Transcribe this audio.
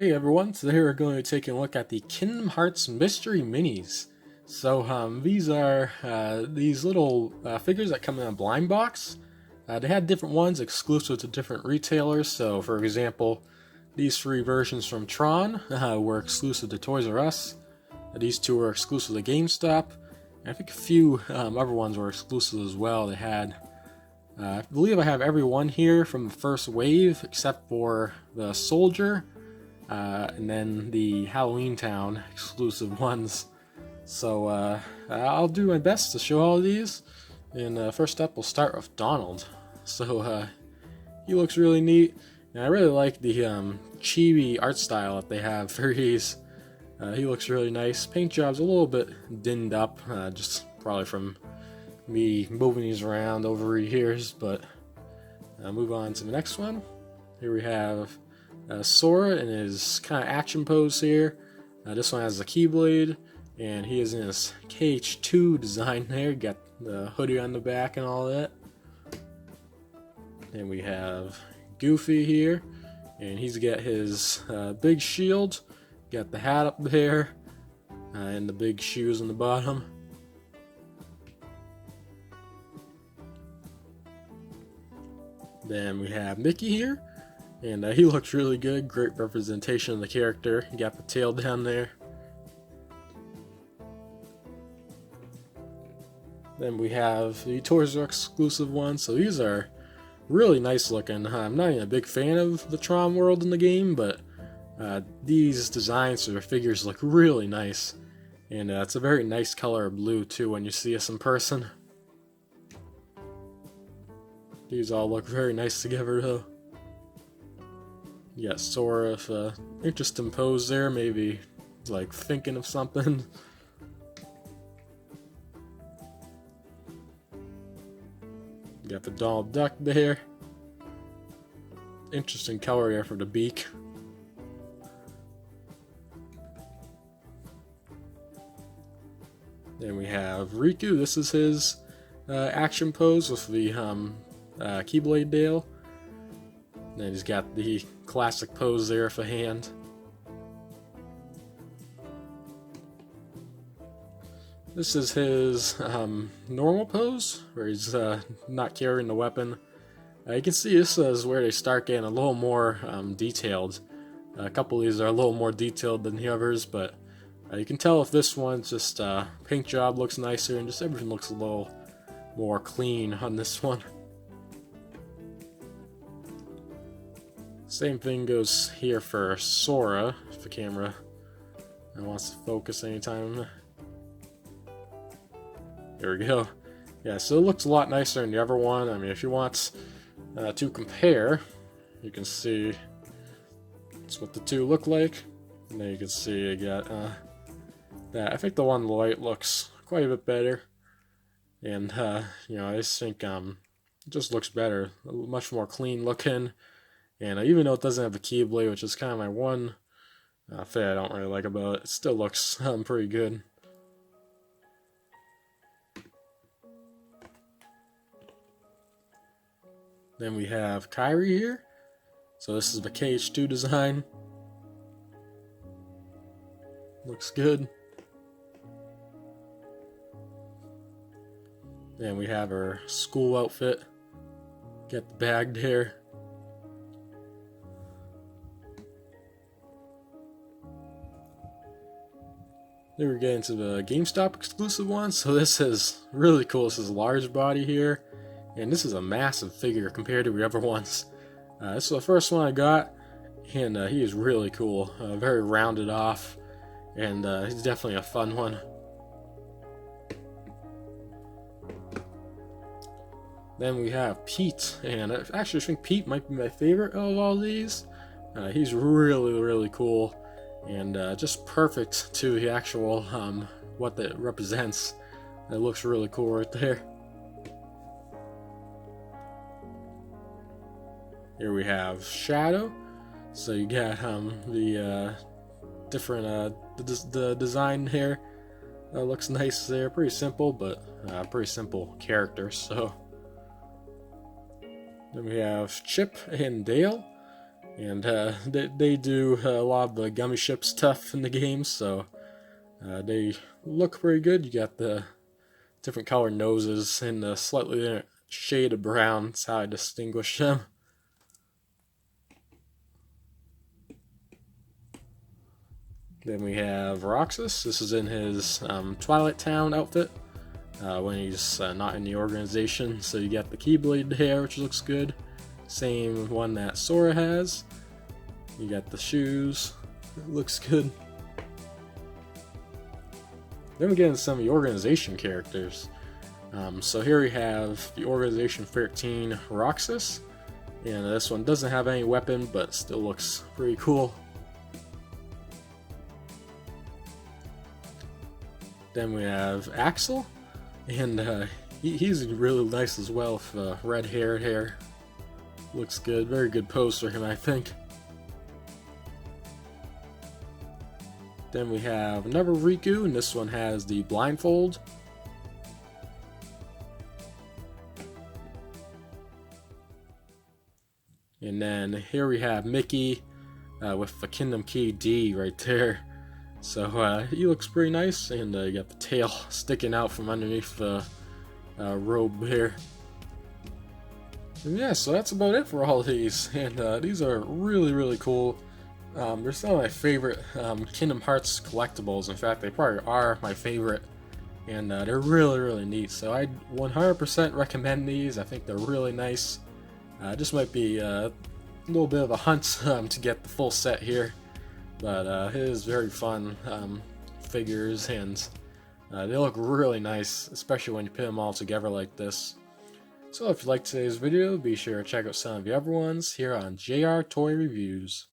Hey everyone, today we're going to take a look at the Kingdom Hearts Mystery Minis. So these are these little figures that come in a blind box. They had different ones exclusive to different retailers. So for example, these three versions from Tron were exclusive to Toys R Us. These two were exclusive to GameStop. And I think a few other ones were exclusive as well. They had, I believe I have every one here from the first wave except for the Soldier. And then the Halloween Town exclusive ones. So I'll do my best to show all of these. And first up, we'll start with Donald. So he looks really neat, and I really like the chibi art style that they have for these. He looks really nice. Paint job's a little bit dinned up, just probably from me moving these around over years. But move on to the next one. Here we have Sora in his kind of action pose here. This one has the Keyblade, and he is in his KH2 design there. Got the hoodie on the back and all that. And we have Goofy here, and he's got his big shield, got the hat up there, and the big shoes on the bottom. Then we have Mickey here. And he looks really good, great representation of the character. You got the tail down there. Then we have the Toys R Us exclusive ones, so these are really nice looking. I'm not even a big fan of the Tron world in the game, but these designs for the figures look really nice. And it's a very nice color of blue too when you see us in person. These all look very nice together though. You got Sora with an interesting pose there, maybe like thinking of something. You got the Donald Duck there. Interesting color there for the beak. Then we have Riku. This is his action pose with the Keyblade Dale. Then he's got the classic pose there for hand. This is his normal pose, where he's not carrying the weapon. You can see this is where they start getting a little more detailed. A couple of these are a little more detailed than the others, but you can tell if this one's just paint job looks nicer and just everything looks a little more clean on this one. Same thing goes here for Sora, if the camera wants to focus anytime. There we go. Yeah, so it looks a lot nicer than the other one. I mean, if you want to compare, you can see that's what the two look like. And then you can see you got that. I think the one on the right looks quite a bit better. And, you know, I just think it just looks better. Much more clean looking. And even though it doesn't have the Keyblade, which is kind of my one thing I don't really like about it, it still looks pretty good. Then we have Kairi here. So this is the KH2 design. Looks good. Then we have her school outfit. Got the bag there. Then we're getting to the GameStop exclusive one. So this is really cool. This is a large body here. And this is a massive figure compared to the other ones. This is the first one I got. And he is really cool. Very rounded off. And he's definitely a fun one. Then we have Pete. And I actually think Pete might be my favorite of all these. He's really, really cool. And just perfect to the actual what that represents. It looks really cool right there. Here we have Shadow. So you got the different the design here. Looks nice there. Pretty simple, but pretty simple character. So then we have Chip and Dale. And they do a lot of the gummy ship stuff in the game, so they look pretty good. You got the different color noses and a slightly different shade of brown. That's how I distinguish them. Then we have Roxas. This is in his Twilight Town outfit when he's not in the organization. So you got the Keyblade hair, which looks good. Same one that Sora has. You got the shoes. It looks good. Then we get into some of the organization characters. So here we have the Organization 13 Roxas. And this one doesn't have any weapon, but still looks pretty cool. Then we have Axel, and he's really nice as well with red hair. Looks good, very good pose for him, I think. Then we have another Riku, and this one has the blindfold. And then here we have Mickey with the Kingdom Key D right there. So he looks pretty nice, and you got the tail sticking out from underneath the robe here. And yeah, so that's about it for all of these, and these are really cool. They're some of my favorite Kingdom Hearts collectibles. In fact, they probably are my favorite, and they're really neat. So I 100% recommend these. I think they're really nice. Just might be a little bit of a hunt to get the full set here. But it is very fun figures, and they look really nice, especially when you put them all together like this. So if you liked today's video, be sure to check out some of the other ones here on JR Toy Reviews.